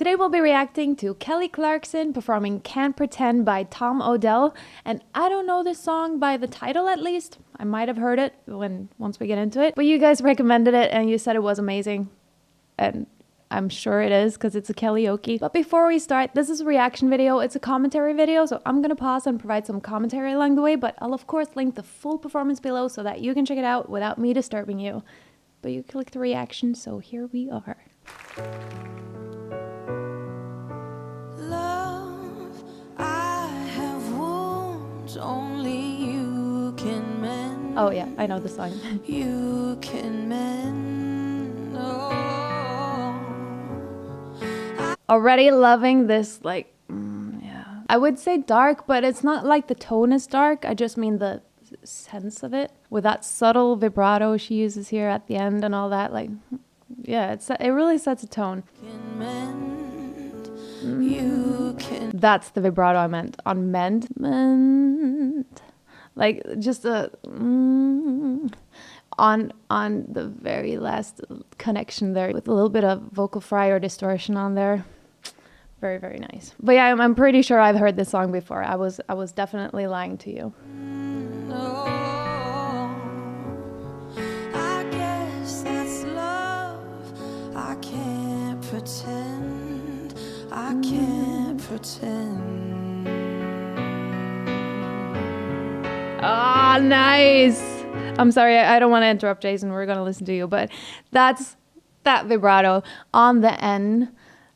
Today we'll be reacting to Kelly Clarkson performing Can't Pretend by Tom Odell. And I don't know this song by the title at least. I might have heard it once we get into it. But you guys recommended it and you said it was amazing. And I'm sure it is because it's a karaoke. But before we start, this is a reaction video. It's a commentary video, so I'm gonna pause and provide some commentary along the way, but I'll of course link the full performance below so that you can check it out without me disturbing you. But you clicked the reaction, so here we are. Love, I have wounds only you can mend. Oh yeah, I know the song. You can mend. Oh. Already loving this, like, yeah. I would say dark, but it's not like the tone is dark. I just mean the sense of it. With that subtle vibrato she uses here at the end and all that, like, yeah, it really sets a tone. Can mend. You can. That's the vibrato I meant. On mend. Mend. Like, just a... on the very last connection there with a little bit of vocal fry or distortion on there. Very, very nice. But yeah, I'm pretty sure I've heard this song before. I was definitely lying to you. No. I guess that's love. I can't pretend. I can't pretend. Ah, nice. I'm sorry, I don't want to interrupt, Jason. We're going to listen to you, but that's that vibrato on the N.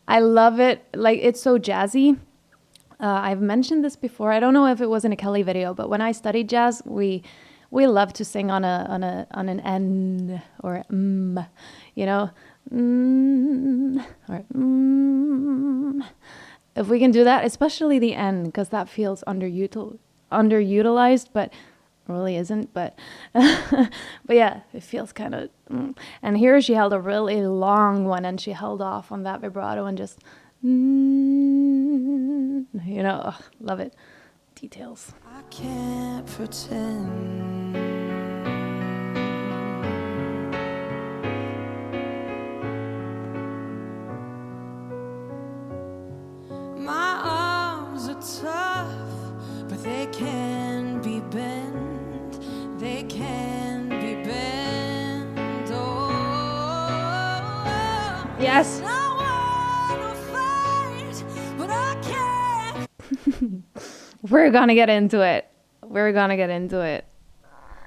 I love it. Like, it's so jazzy. I've mentioned this before. I don't know if it was in a Kelly video, but when I studied jazz, we love to sing on an N or you know, or If we can do that, especially the N, because that feels underutilized, but really isn't. But but yeah, it feels kind of. And here she held a really long one, and she held off on that vibrato and just. You know, ugh, love it. Details. I can't pretend. My arms are tough, but they can be bent. They can be bent. Oh, yes. We're gonna get into it. We're gonna get into it.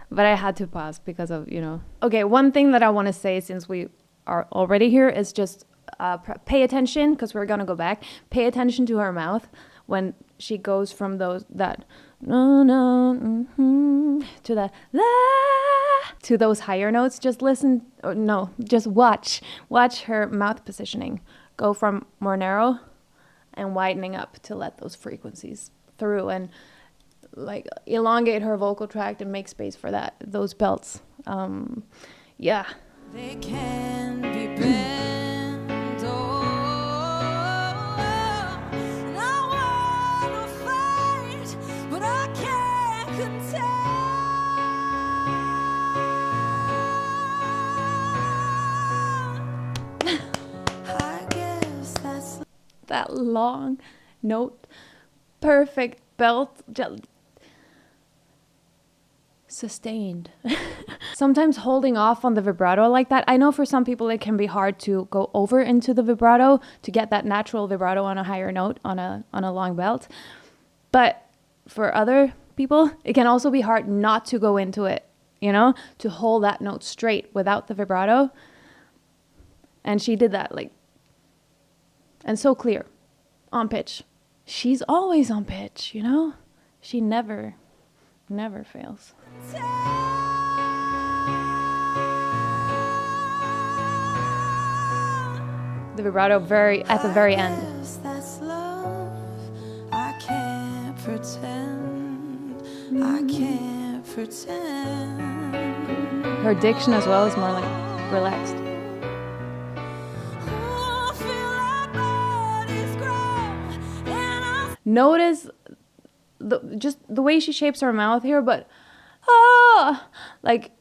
But I had to pause because of, you know. Okay, one thing that I want to say since we are already here is just pay attention, because we're gonna go back. Pay attention to her mouth when she goes from to the la to those higher notes. Just listen, or no, just watch her mouth positioning go from more narrow and widening up to let those frequencies through and like elongate her vocal tract and make space for those belts. Yeah. They can be bent. Oh, and I wanna fight, but I can't contend. I guess that's that long note, perfect belt, sustained. Sometimes holding off on the vibrato like that, I know for some people it can be hard to go over into the vibrato to get that natural vibrato on a higher note on a long belt. But for other people, it can also be hard not to go into it, you know, to hold that note straight without the vibrato. And she did that, like, and so clear, on pitch. She's always on pitch, you know? She never fails. The vibrato at the very end. That's love. I can't pretend. I can't pretend. Her diction as well is more like relaxed. Notice just the way she shapes her mouth here, but like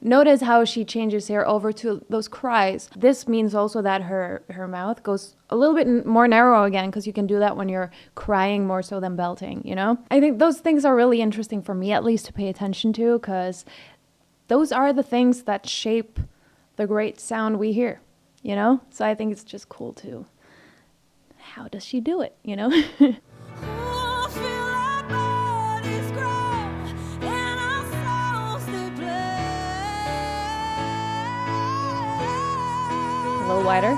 Notice how she changes here over to those cries. This means also that her mouth goes a little bit more narrow again, because you can do that when you're crying more so than belting, you know? I think those things are really interesting for me, at least, to pay attention to, because those are the things that shape the great sound we hear, you know? So I think it's just cool too. How does she do it, you know? Oh, feel our bodies grow and our souls they A little wider.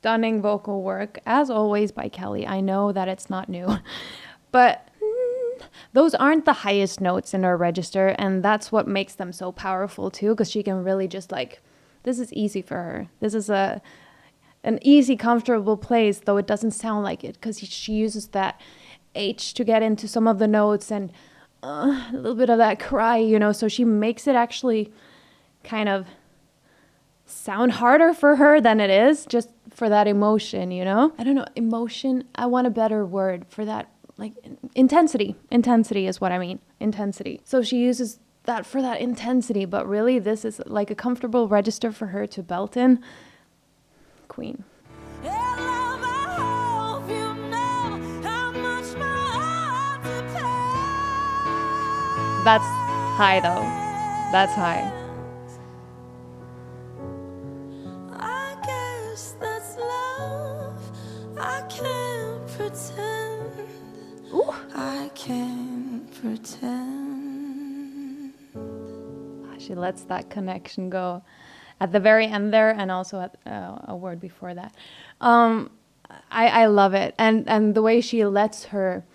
Stunning vocal work, as always, by Kelly. I know that it's not new, but those aren't the highest notes in her register, and that's what makes them so powerful too, because she can really just like, this is easy for her. This is an easy, comfortable place, though it doesn't sound like it, because she uses that H to get into some of the notes, and a little bit of that cry, you know, so she makes it actually kind of sound harder for her than it is, just for that emotion, you know? I don't know, emotion, I want a better word for that, like intensity. Intensity is what I mean, intensity. So she uses that for that intensity, but really this is like a comfortable register for her to belt in. Queen. That's high though, that's high. Ooh. I can't pretend. She lets that connection go at the very end there, and also at a word before that. I love it, and the way she lets her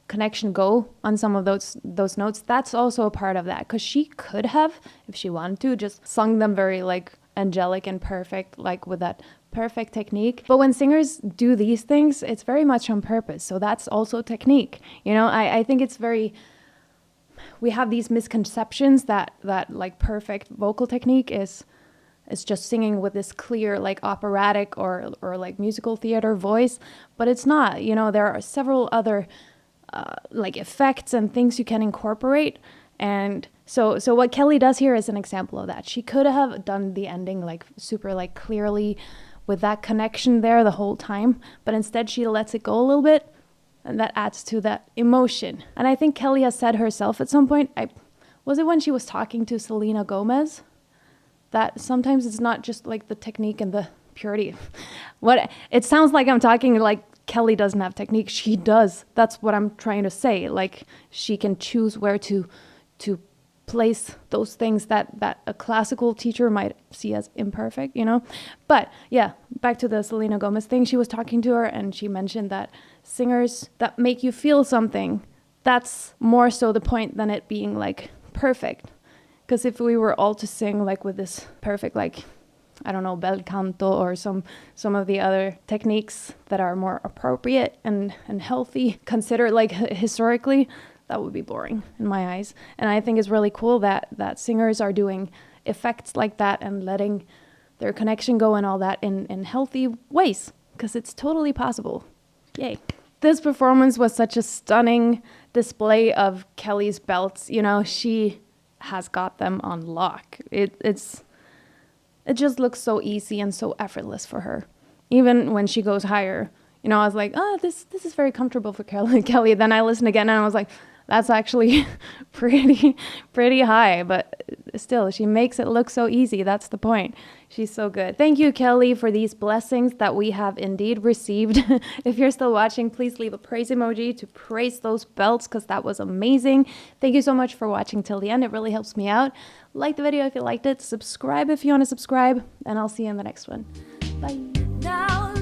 connection go on some of those notes, that's also a part of that, because she could have, if she wanted to, just sung them very like angelic and perfect, like with that perfect technique. But when singers do these things, it's very much on purpose. So that's also technique. You know, I think it's very, we have these misconceptions that like perfect vocal technique is just singing with this clear, like operatic or like musical theater voice, but it's not. You know, there are several other like effects and things you can incorporate. And so what Kelly does here is an example of that. She could have done the ending like super like clearly with that connection there the whole time, but instead she lets it go a little bit, and that adds to that emotion. And I think Kelly has said herself at some point, was it when she was talking to Selena Gomez, that sometimes it's not just like the technique and the purity. What it sounds like I'm talking like Kelly doesn't have technique. She does. That's what I'm trying to say. Like she can choose where to place those things that a classical teacher might see as imperfect, you know? But yeah, back to the Selena Gomez thing. She was talking to her and she mentioned that singers that make you feel something, that's more so the point than it being like perfect. Because if we were all to sing like with this perfect, like, I don't know, bel canto or some of the other techniques that are more appropriate and healthy, considered like historically, that would be boring in my eyes. And I think it's really cool that singers are doing effects like that and letting their connection go and all that in healthy ways, because it's totally possible. Yay. This performance was such a stunning display of Kelly's belts. You know, she has got them on lock. It just looks so easy and so effortless for her. Even when she goes higher, you know, I was like, oh, this is very comfortable for Kelly. Then I listened again and I was like, that's actually pretty high, but still, she makes it look so easy. That's the point. She's so good. Thank you, Kelly, for these blessings that we have indeed received. If you're still watching, please leave a praise emoji to praise those belts, because that was amazing. Thank you so much for watching till the end. It really helps me out. Like the video if you liked it. Subscribe if you want to subscribe, and I'll see you in the next one. Bye. Now